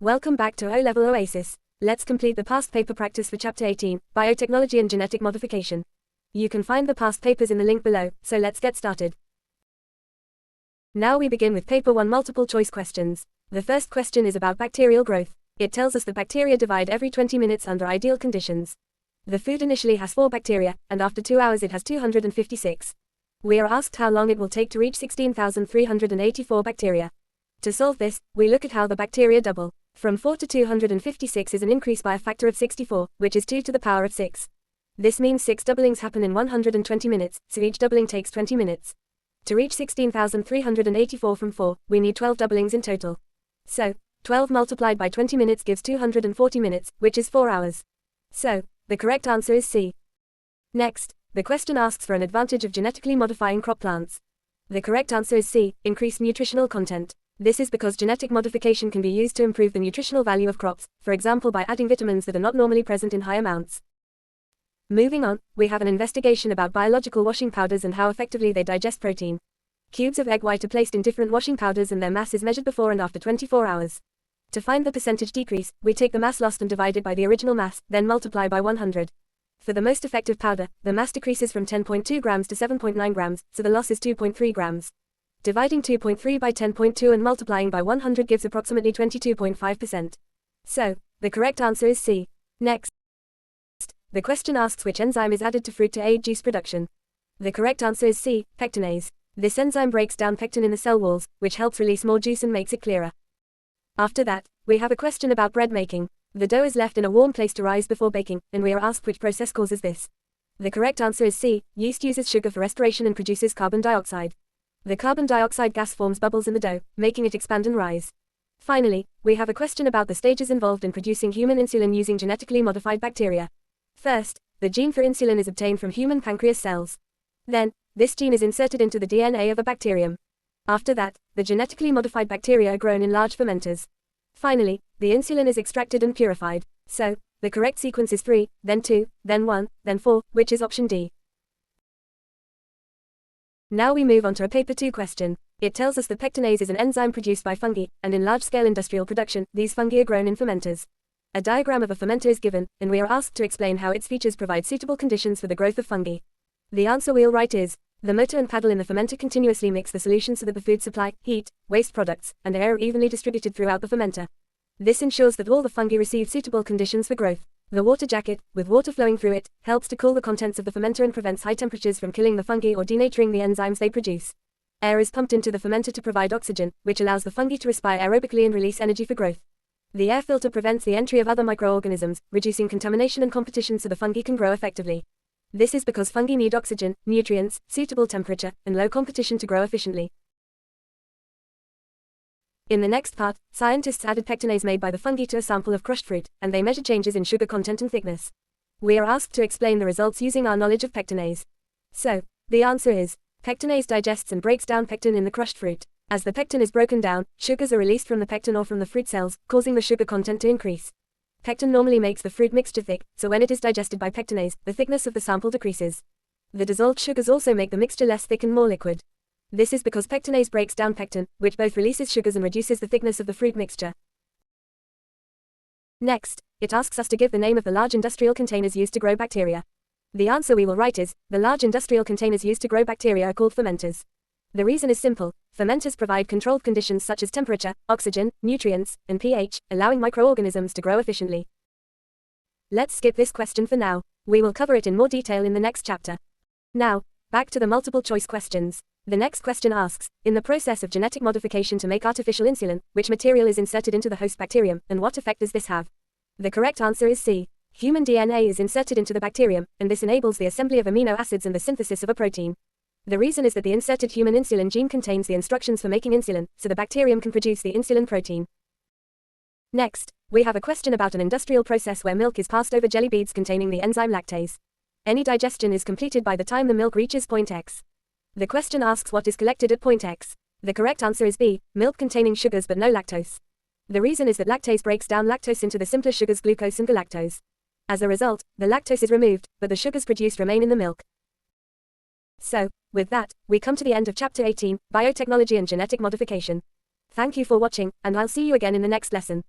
Welcome back to O-Level Oasis. Let's complete the past paper practice for Chapter 18, Biotechnology and Genetic Modification. You can find the past papers in the link below, so let's get started. Now we begin with Paper 1 multiple choice questions. The first question is about bacterial growth. It tells us that bacteria divide every 20 minutes under ideal conditions. The food initially has 4 bacteria, and after 2 hours it has 256. We are asked how long it will take to reach 16,384 bacteria. To solve this, we look at how the bacteria double. From 4 to 256 is an increase by a factor of 64, which is 2 to the power of 6. This means 6 doublings happen in 120 minutes, so each doubling takes 20 minutes. To reach 16,384 from 4, we need 12 doublings in total. So, 12 multiplied by 20 minutes gives 240 minutes, which is 4 hours. So, the correct answer is C. Next, the question asks for an advantage of genetically modifying crop plants. The correct answer is C, increased nutritional content. This is because genetic modification can be used to improve the nutritional value of crops, for example by adding vitamins that are not normally present in high amounts. Moving on, we have an investigation about biological washing powders and how effectively they digest protein. Cubes of egg white are placed in different washing powders and their mass is measured before and after 24 hours. To find the percentage decrease, we take the mass lost and divide it by the original mass, then multiply by 100. For the most effective powder, the mass decreases from 10.2 grams to 7.9 grams, so the loss is 2.3 grams. Dividing 2.3 by 10.2 and multiplying by 100 gives approximately 22.5%. So, the correct answer is C. Next, the question asks which enzyme is added to fruit to aid juice production. The correct answer is C, pectinase. This enzyme breaks down pectin in the cell walls, which helps release more juice and makes it clearer. After that, we have a question about bread making. The dough is left in a warm place to rise before baking, and we are asked which process causes this. The correct answer is C, yeast uses sugar for respiration and produces carbon dioxide. The carbon dioxide gas forms bubbles in the dough, making it expand and rise. Finally, we have a question about the stages involved in producing human insulin using genetically modified bacteria. First, the gene for insulin is obtained from human pancreas cells. Then, this gene is inserted into the DNA of a bacterium. After that, the genetically modified bacteria are grown in large fermenters. Finally, the insulin is extracted and purified. So, the correct sequence is 3, then 2, then 1, then 4, which is option D. Now we move on to a Paper 2 question. It tells us that pectinase is an enzyme produced by fungi, and in large-scale industrial production, these fungi are grown in fermenters. A diagram of a fermenter is given, and we are asked to explain how its features provide suitable conditions for the growth of fungi. The answer we'll write is, the motor and paddle in the fermenter continuously mix the solution so that the food supply, heat, waste products, and air are evenly distributed throughout the fermenter. This ensures that all the fungi receive suitable conditions for growth. The water jacket, with water flowing through it, helps to cool the contents of the fermenter and prevents high temperatures from killing the fungi or denaturing the enzymes they produce. Air is pumped into the fermenter to provide oxygen, which allows the fungi to respire aerobically and release energy for growth. The air filter prevents the entry of other microorganisms, reducing contamination and competition so the fungi can grow effectively. This is because fungi need oxygen, nutrients, suitable temperature, and low competition to grow efficiently. In the next part, scientists added pectinase made by the fungi to a sample of crushed fruit, and they measured changes in sugar content and thickness. We are asked to explain the results using our knowledge of pectinase. So, the answer is, pectinase digests and breaks down pectin in the crushed fruit. As the pectin is broken down, sugars are released from the pectin or from the fruit cells, causing the sugar content to increase. Pectin normally makes the fruit mixture thick, so when it is digested by pectinase, the thickness of the sample decreases. The dissolved sugars also make the mixture less thick and more liquid. This is because pectinase breaks down pectin, which both releases sugars and reduces the thickness of the fruit mixture. Next, it asks us to give the name of the large industrial containers used to grow bacteria. The answer we will write is, the large industrial containers used to grow bacteria are called fermenters. The reason is simple, fermenters provide controlled conditions such as temperature, oxygen, nutrients, and pH, allowing microorganisms to grow efficiently. Let's skip this question for now. We will cover it in more detail in the next chapter. Now, back to the multiple choice questions. The next question asks, in the process of genetic modification to make artificial insulin, which material is inserted into the host bacterium, and what effect does this have? The correct answer is C. Human DNA is inserted into the bacterium, and this enables the assembly of amino acids and the synthesis of a protein. The reason is that the inserted human insulin gene contains the instructions for making insulin, so the bacterium can produce the insulin protein. Next, we have a question about an industrial process where milk is passed over jelly beads containing the enzyme lactase. Any digestion is completed by the time the milk reaches point X. The question asks what is collected at point X. The correct answer is B, milk containing sugars but no lactose. The reason is that lactase breaks down lactose into the simpler sugars glucose and galactose. As a result, the lactose is removed, but the sugars produced remain in the milk. So, with that, we come to the end of Chapter 18, Biotechnology and Genetic Modification. Thank you for watching, and I'll see you again in the next lesson.